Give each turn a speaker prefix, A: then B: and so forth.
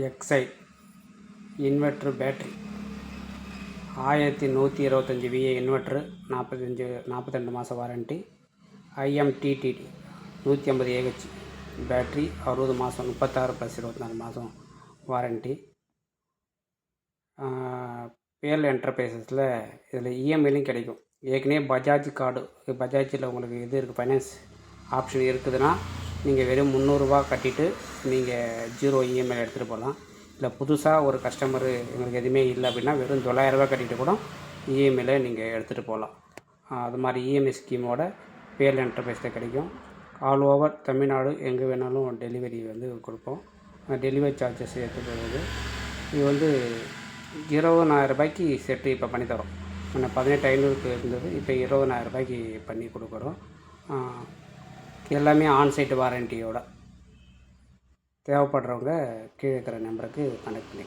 A: Excite inverter battery 1125 VA inverter 42 மாதம் warranty. IMTTD 150 AH battery 60 மாதம் 36 + 24 மாதம் வாரண்ட்டி. பேல் என்டர்பிரைசஸில் இதில் இஎம்ஐலையும் கிடைக்கும். ஏற்கனவே பஜாஜ் கார்டு, பஜாஜில் உங்களுக்கு இது இருக்குது, ஃபைனான்ஸ் ஆப்ஷன் இருக்குதுன்னா நீங்கள் வெறும் 300 ரூபா கட்டிட்டு நீங்கள் 0 இஎம்ஐயில் எடுத்துகிட்டு போகலாம். இல்லை புதுசாக ஒரு கஸ்டமரு எங்களுக்கு எதுவுமே இல்லை அப்படின்னா வெறும் 900 ரூபா கட்டிட்டு கூட இஎம்ஐயில் நீங்கள் எடுத்துகிட்டு போகலாம். அது மாதிரி இஎம்ஐ ஸ்கீமோட பேல் என்டர்பிரைஸில் கிடைக்கும். ஆல் ஓவர் தமிழ்நாடு எங்கே வேணாலும் டெலிவரி கொடுப்போம். டெலிவரி சார்ஜஸ் எடுத்துக்கிறது. இது 20,000 ரூபாய்க்கு செட்டு இப்போ பண்ணித்தரோம். முன்ன 18,500 இருந்தது, இப்போ 20,000 ரூபாய்க்கு பண்ணி கொடுக்குறோம். எல்லாமே ஆன்சைட் வாரண்ட்டியோட. தேவைப்படுறவங்க கீழே இருக்கிற நம்பருக்கு கான்டாக்ட் பண்ணி